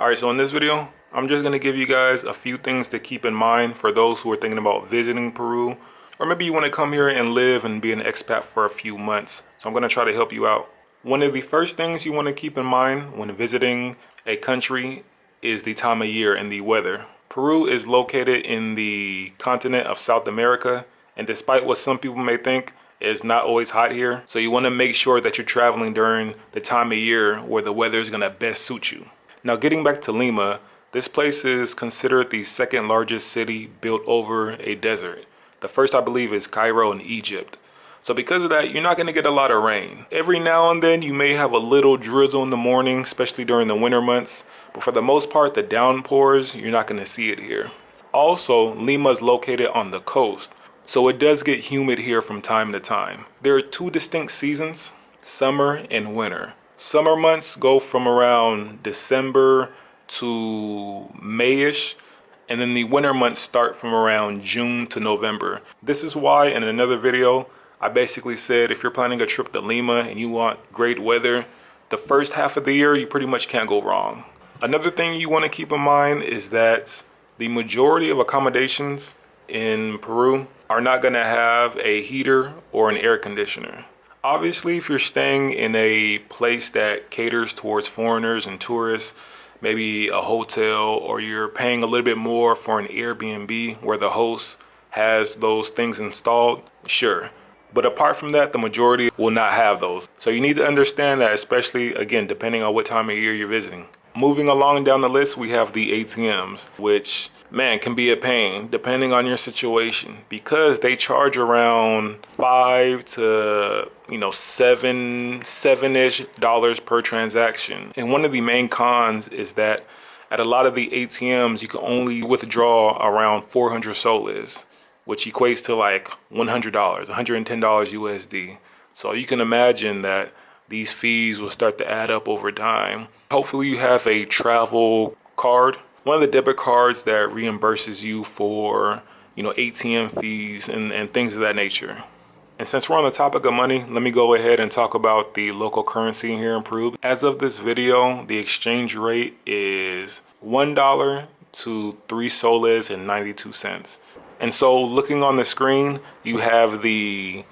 Alright, so in this video, I'm just going to give you guys a few things to keep in mind for those who are thinking about visiting Peru. Or maybe you want to come here and live and be an expat for a few months. So I'm going to try to help you out. One of the first things you want to keep in mind when visiting a country is the time of year and the weather. Peru is located in the continent of South America, and despite what some people may think, it's not always hot here. So you want to make sure that you're traveling during the time of year where the weather is going to best suit you. Now, getting back to Lima, this place is considered the second largest city built over a desert. The first, I believe, is Cairo in Egypt. So because of that, you're not going to get a lot of rain. Every now and then you may have a little drizzle in the morning, especially during the winter months. But for the most part, the downpours, you're not going to see it here. Also, Lima is located on the coast, so it does get humid here from time to time. There are two distinct seasons, summer and winter. Summer months go from around December to May-ish. And then the winter months start from around June to November. This is why in another video, I basically said if you're planning a trip to Lima and you want great weather, the first half of the year, you pretty much can't go wrong. Another thing you want to keep in mind is that the majority of accommodations in Peru are not going to have a heater or an air conditioner. Obviously, if you're staying in a place that caters towards foreigners and tourists, maybe a hotel, or you're paying a little bit more for an Airbnb where the host has those things installed, sure. But apart from that, the majority will not have those. So you need to understand that, especially, again, depending on what time of year you're visiting. Moving along down the list, we have the ATMs, which, man, can be a pain depending on your situation because they charge around $5 to $7-ish per transaction. And one of the main cons is that at a lot of the ATMs, you can only withdraw around 400 soles, which equates to like $100, $110 USD. So you can imagine that these fees will start to add up over time. Hopefully you have a travel card, one of the debit cards that reimburses you for, ATM fees and things of that nature. And since we're on the topic of money, let me go ahead and talk about the local currency here in Peru. As of this video, the exchange rate is $1 to 3 soles and 92 cents. And so looking on the screen, you have the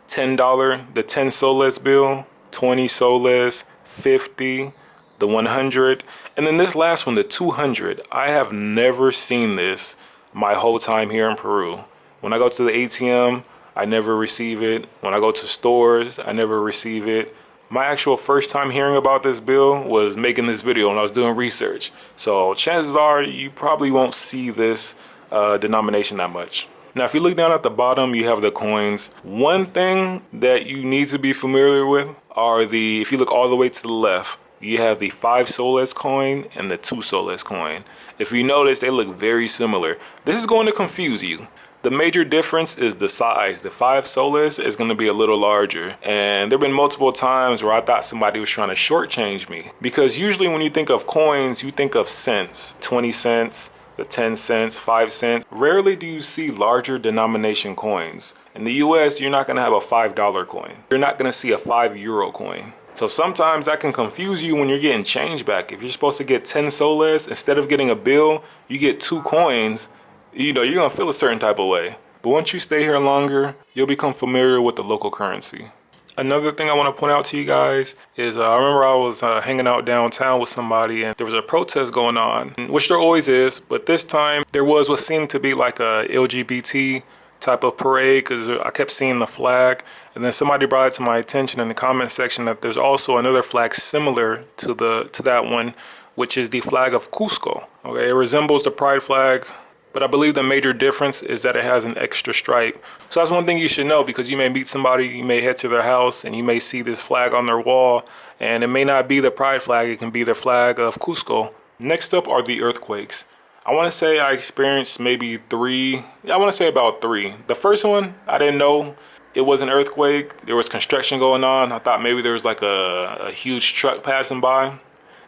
$10, the 10 soles bill, 20 soles, 50, the 100, and then this last one, the 200. I have never seen this my whole time here in Peru. When I go to the ATM, I never receive it. When I go to stores, I never receive it. My actual first time hearing about this bill was making this video when I was doing research. So chances are you probably won't see this denomination that much. Now, if you look down at the bottom, you have the coins. One thing that you need to be familiar with are if you look all the way to the left, you have the 5 soles coin and the 2 soles coin. If you notice, they look very similar. This is going to confuse you. The major difference is the size. The 5 soles is going to be a little larger. And there have been multiple times where I thought somebody was trying to shortchange me. Because usually when you think of coins, you think of cents, 20 cents, the 10 cents, 5 cents. Rarely do you see larger denomination coins. In the US, you're not going to have a $5 coin. You're not going to see a 5 euro coin. So sometimes that can confuse you when you're getting change back. If you're supposed to get 10 soles, instead of getting a bill, you get 2 coins, you're going to feel a certain type of way. But once you stay here longer, you'll become familiar with the local currency. Another thing I want to point out to you guys is I remember I was hanging out downtown with somebody and there was a protest going on, which there always is, but this time there was what seemed to be like a LGBT type of parade because I kept seeing the flag, and then somebody brought it to my attention in the comment section that there's also another flag similar to that one, which is the flag of Cusco. Okay, it resembles the pride flag, but I believe the major difference is that it has an extra stripe. So that's one thing you should know, because you may meet somebody, you may head to their house, and you may see this flag on their wall, and it may not be the pride flag, it can be the flag of Cusco. Next up are the earthquakes. I want to say I experienced maybe about 3. The first one, I didn't know it was an earthquake. There was construction going on. I thought maybe there was like a huge truck passing by. It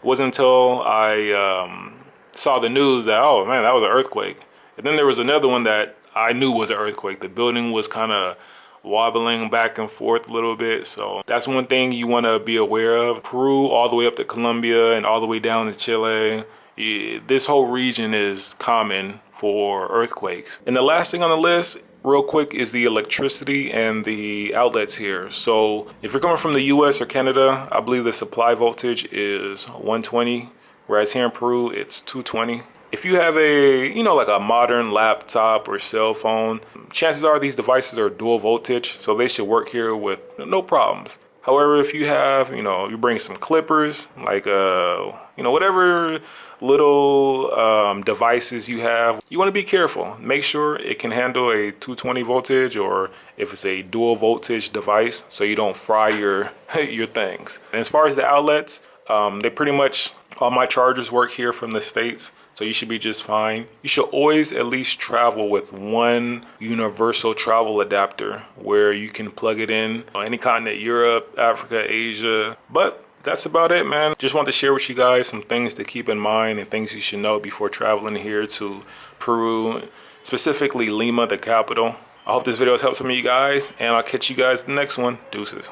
wasn't until I saw the news that, oh man, that was an earthquake. And then there was another one that I knew was an earthquake. The building was kind of wobbling back and forth a little bit. So that's one thing you want to be aware of. Peru all the way up to Colombia and all the way down to Chile. This whole region is common for earthquakes. And the last thing on the list, real quick, is the electricity and the outlets here. So if you're coming from the US or Canada, I believe the supply voltage is 120, whereas here in Peru, it's 220. If you have a, like a modern laptop or cell phone, chances are these devices are dual voltage, so they should work here with no problems. However, if you have, you bring some clippers, like, whatever little devices you have, you want to be careful. Make sure it can handle a 220 voltage, or if it's a dual voltage device, so you don't fry your things. And as far as the outlets, they pretty much, all my chargers work here from the States, so you should be just fine. You should always at least travel with one universal travel adapter where you can plug it in on any continent, Europe, Africa, Asia. But that's about it, man. Just wanted to share with you guys some things to keep in mind and things you should know before traveling here to Peru, specifically Lima, the capital. I hope this video has helped some of you guys, and I'll catch you guys in the next one. Deuces.